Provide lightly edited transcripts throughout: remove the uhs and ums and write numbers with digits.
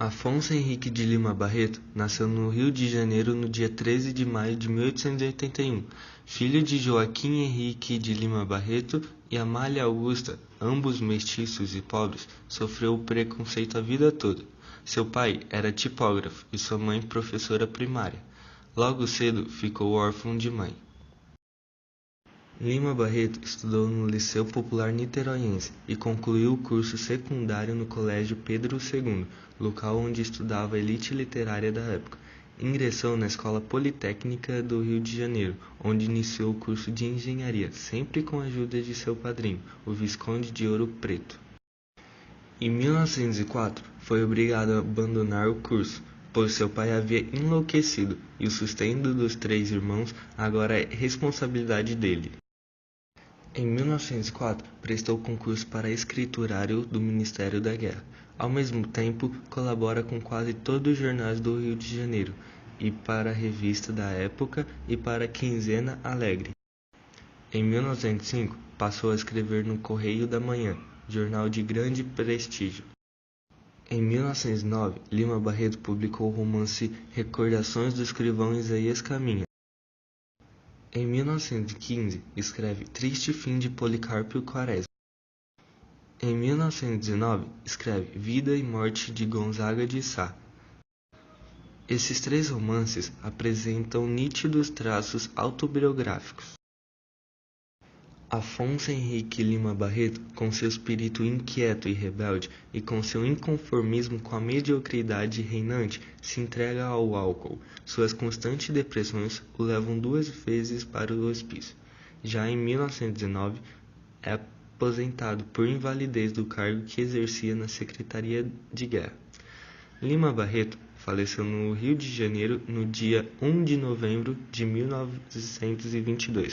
Afonso Henrique de Lima Barreto nasceu no Rio de Janeiro no dia 13 de maio de 1881, filho de Joaquim Henrique de Lima Barreto e Amália Augusta, ambos mestiços e pobres. Sofreu preconceito a vida toda. Seu pai era tipógrafo e sua mãe professora primária. Logo cedo ficou órfão de mãe. Lima Barreto estudou no Liceu Popular Niteroense e concluiu o curso secundário no Colégio Pedro II, local onde estudava a elite literária da época. Ingressou na Escola Politécnica do Rio de Janeiro, onde iniciou o curso de engenharia, sempre com a ajuda de seu padrinho, o Visconde de Ouro Preto. Em 1904, foi obrigado a abandonar o curso, pois seu pai havia enlouquecido e o sustento dos 3 irmãos agora é responsabilidade dele. Em 1904, prestou concurso para escriturário do Ministério da Guerra. Ao mesmo tempo, colabora com quase todos os jornais do Rio de Janeiro, e para a Revista da Época e para a Quinzena Alegre. Em 1905, passou a escrever no Correio da Manhã, jornal de grande prestígio. Em 1909, Lima Barreto publicou o romance Recordações do Escrivão Isaías Caminha. Em 1915, escreve Triste Fim de Policarpo Quaresma. Em 1919, escreve Vida e Morte de Gonzaga de Sá. Esses 3 romances apresentam nítidos traços autobiográficos. Afonso Henrique Lima Barreto, com seu espírito inquieto e rebelde e com seu inconformismo com a mediocridade reinante, se entrega ao álcool. Suas constantes depressões o levam 2 vezes para o hospício. Já em 1919, é aposentado por invalidez do cargo que exercia na Secretaria de Guerra. Lima Barreto faleceu no Rio de Janeiro no dia 1 de novembro de 1922.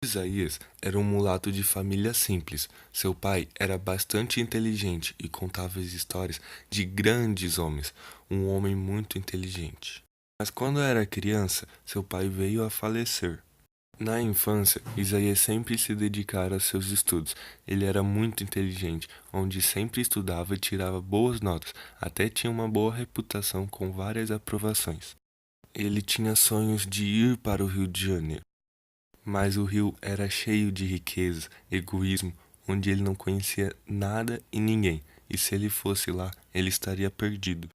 Isaías era um mulato de família simples. Seu pai era bastante inteligente e contava as histórias de grandes homens, um homem muito inteligente. Mas quando era criança, seu pai veio a falecer. Na infância, Isaías sempre se dedicara a seus estudos. Ele era muito inteligente, onde sempre estudava e tirava boas notas, até tinha uma boa reputação com várias aprovações. Ele tinha sonhos de ir para o Rio de Janeiro. Mas o Rio era cheio de riqueza, egoísmo, onde ele não conhecia nada e ninguém, e se ele fosse lá, ele estaria perdido.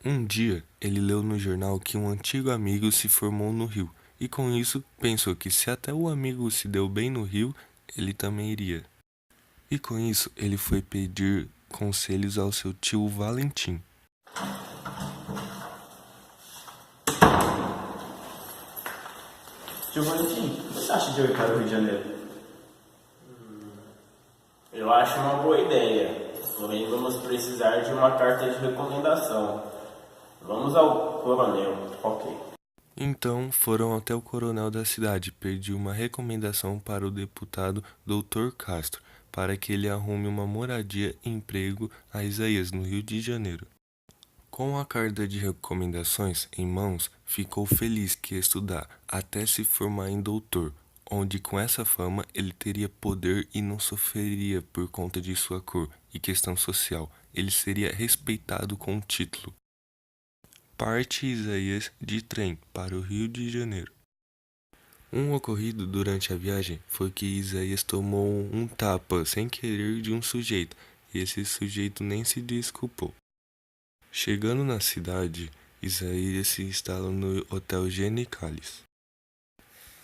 Um dia, ele leu no jornal que um antigo amigo se formou no Rio, e com isso pensou que se até o amigo se deu bem no Rio, ele também iria. E com isso, ele foi pedir conselhos ao seu tio Valentim. Tio Valentim, o que você acha de eu ir para o Rio de Janeiro? Eu acho uma boa ideia, porém vamos precisar de uma carta de recomendação. Vamos ao coronel. Ok. Então foram até o coronel da cidade pedir uma recomendação para o deputado Dr. Castro, para que ele arrume uma moradia e emprego a Isaías no Rio de Janeiro. Com a carta de recomendações em mãos, ficou feliz que ia estudar até se formar em doutor, onde com essa fama ele teria poder e não sofreria por conta de sua cor e questão social. Ele seria respeitado com o título. Parte Isaías de trem para o Rio de Janeiro. Um ocorrido durante a viagem foi que Isaías tomou um tapa sem querer de um sujeito, e esse sujeito nem se desculpou. Chegando na cidade, Isaías se instala no Hotel Genicalis.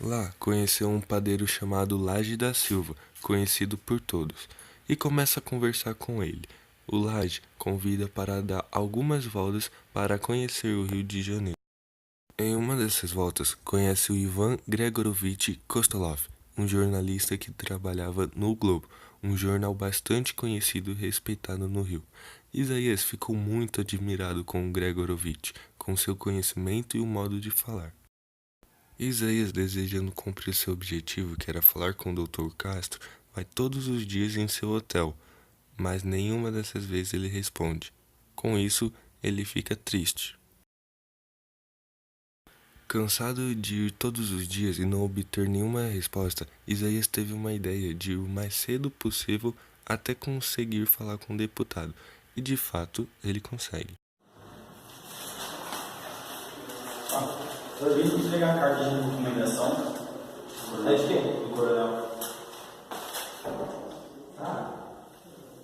Lá conheceu um padeiro chamado Laje da Silva, conhecido por todos, e começa a conversar com ele. O Laje convida para dar algumas voltas para conhecer o Rio de Janeiro. Em uma dessas voltas, conhece o Ivan Gregorovich Kostolov, um jornalista que trabalhava no Globo, um jornal bastante conhecido e respeitado no Rio. Isaías ficou muito admirado com o Gregorovich, com seu conhecimento e o modo de falar. Isaías, desejando cumprir seu objetivo, que era falar com o Dr. Castro, vai todos os dias em seu hotel, mas nenhuma dessas vezes ele responde. Com isso, ele fica triste. Cansado de ir todos os dias e não obter nenhuma resposta, Isaías teve uma ideia de ir o mais cedo possível até conseguir falar com o deputado, e de fato ele consegue. Eu vim te entregar a carta de recomendação. É de quem? Do coronel.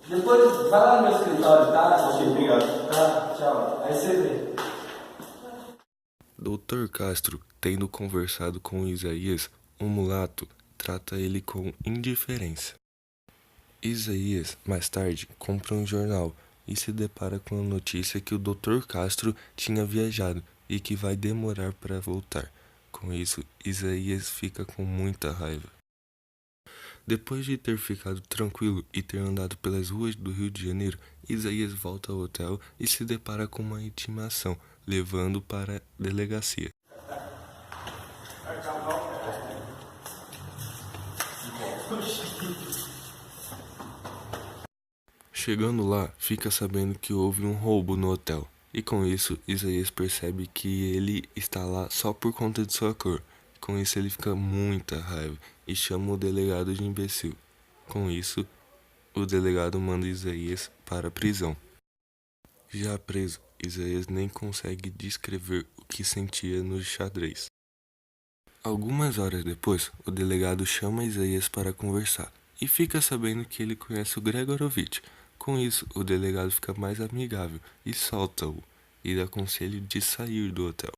Depois vai lá no meu escritório, tá? Ok, obrigado. Tá, tchau. Aí você vê. Dr. Castro, tendo conversado com Isaías, o mulato trata ele com indiferença. Isaías, mais tarde, compra um jornal e se depara com a notícia que o Dr. Castro tinha viajado e que vai demorar para voltar. Com isso, Isaías fica com muita raiva. Depois de ter ficado tranquilo e ter andado pelas ruas do Rio de Janeiro, Isaías volta ao hotel e se depara com uma intimação, levando para a delegacia. Chegando lá, fica sabendo que houve um roubo no hotel, e com isso, Isaías percebe que ele está lá só por conta de sua cor. Com isso, ele fica muita raiva e chama o delegado de imbecil. Com isso, o delegado manda Isaías para a prisão. Já preso, Isaías nem consegue descrever o que sentia no xadrez. Algumas horas depois, o delegado chama Isaías para conversar e fica sabendo que ele conhece o Gregorovitch. Com isso, o delegado fica mais amigável e solta-o e dá conselho de sair do hotel.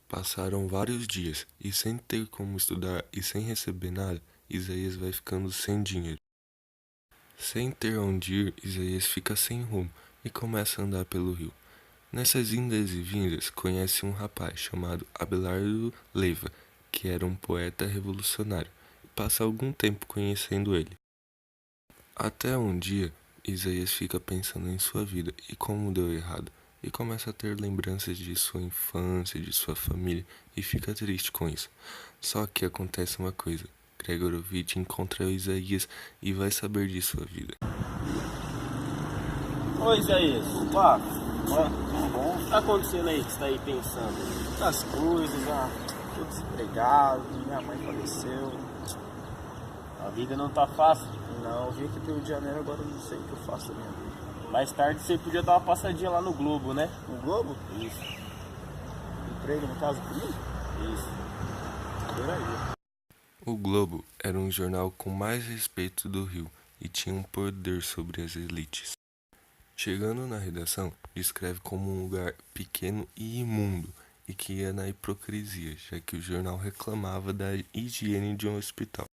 Passaram vários dias e sem ter como estudar e sem receber nada, Isaías vai ficando sem dinheiro. Sem ter onde ir, Isaías fica sem rumo e começa a andar pelo rio. Nessas indas e vindas, conhece um rapaz chamado Abelardo Leiva, que era um poeta revolucionário, e passa algum tempo conhecendo ele. Até um dia, Isaías fica pensando em sua vida e como deu errado, e começa a ter lembranças de sua infância, de sua família, e fica triste com isso. Só que acontece uma coisa, Gregorovitch encontra Isaías e vai saber de sua vida. Oi, Isaías. Opa, tudo bom? O que tá acontecendo aí que você tá aí pensando? As coisas, tô desempregado, minha mãe faleceu. A vida não tá fácil. Não, eu vim aqui pro Rio de Janeiro, agora eu não sei o que eu faço da minha vida. Mais tarde você podia dar uma passadinha lá no Globo, né? No Globo? Isso, Emprego no caso comigo? isso. Adoraria. O Globo era um jornal com mais respeito do Rio e tinha um poder sobre as elites. Chegando na redação, descreve como um lugar pequeno e imundo e que ia na hipocrisia, já que o jornal reclamava da higiene de um hospital.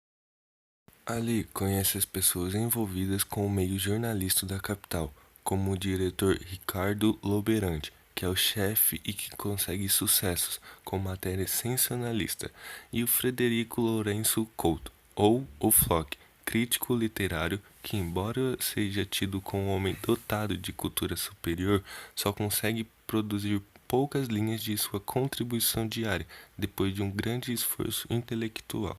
Ali conhece as pessoas envolvidas com o meio jornalístico da capital, como o diretor Ricardo Loberante, que é o chefe e que consegue sucessos com matéria sensacionalista, e o Frederico Lourenço Couto, ou o Flock, crítico literário que, embora seja tido como um homem dotado de cultura superior, só consegue produzir poucas linhas de sua contribuição diária, depois de um grande esforço intelectual.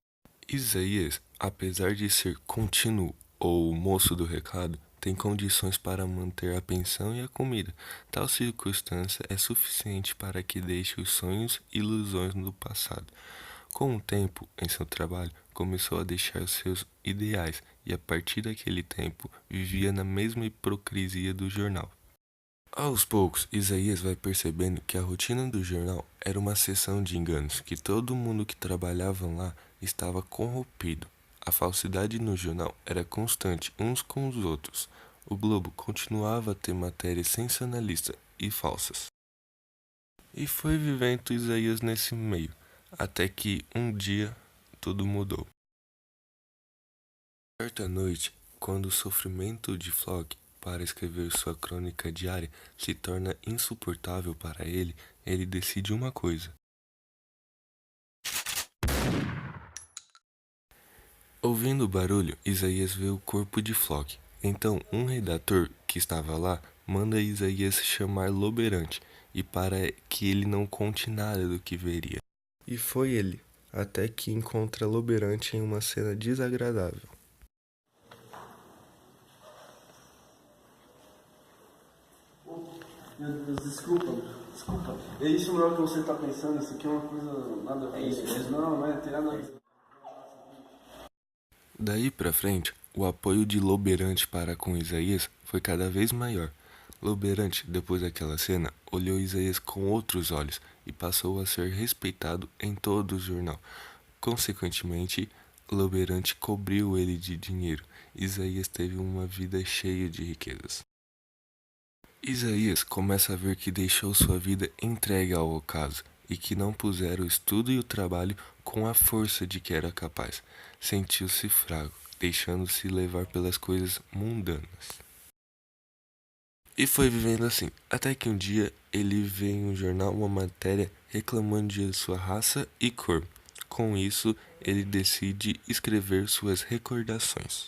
Isaías, apesar de ser contínuo ou moço do recado, tem condições para manter a pensão e a comida. Tal circunstância é suficiente para que deixe os sonhos e ilusões no passado. Com o tempo, em seu trabalho, começou a deixar seus ideais e, a partir daquele tempo, vivia na mesma hipocrisia do jornal. Aos poucos, Isaías vai percebendo que a rotina do jornal era uma seção de enganos, que todo mundo que trabalhava lá estava corrompido. A falsidade no jornal era constante uns com os outros. O Globo continuava a ter matérias sensacionalistas e falsas. E foi vivendo Isaías nesse meio, até que um dia tudo mudou. Certa noite, quando o sofrimento de Flock para escrever sua crônica diária se torna insuportável para ele, ele decide uma coisa. Ouvindo o barulho, Isaías vê o corpo de Flock. Então, um redator que estava lá manda Isaías chamar Loberante e para que ele não conte nada do que veria. E foi ele, até que encontra Loberante em uma cena desagradável. Meu Deus, desculpa. É isso não é o que você está pensando, isso aqui é uma coisa nada a ver. É isso mesmo? Não é, tem nada a ver. Daí pra frente, o apoio de Loberante para com Isaías foi cada vez maior. Loberante, depois daquela cena, olhou Isaías com outros olhos e passou a ser respeitado em todo o jornal. Consequentemente, Loberante cobriu ele de dinheiro. Isaías teve uma vida cheia de riquezas. Isaías começa a ver que deixou sua vida entregue ao ocaso e que não pusera o estudo e o trabalho com a força de que era capaz. Sentiu-se fraco, deixando-se levar pelas coisas mundanas. E foi vivendo assim, até que um dia ele vê em um jornal uma matéria reclamando de sua raça e cor. Com isso, ele decide escrever suas recordações.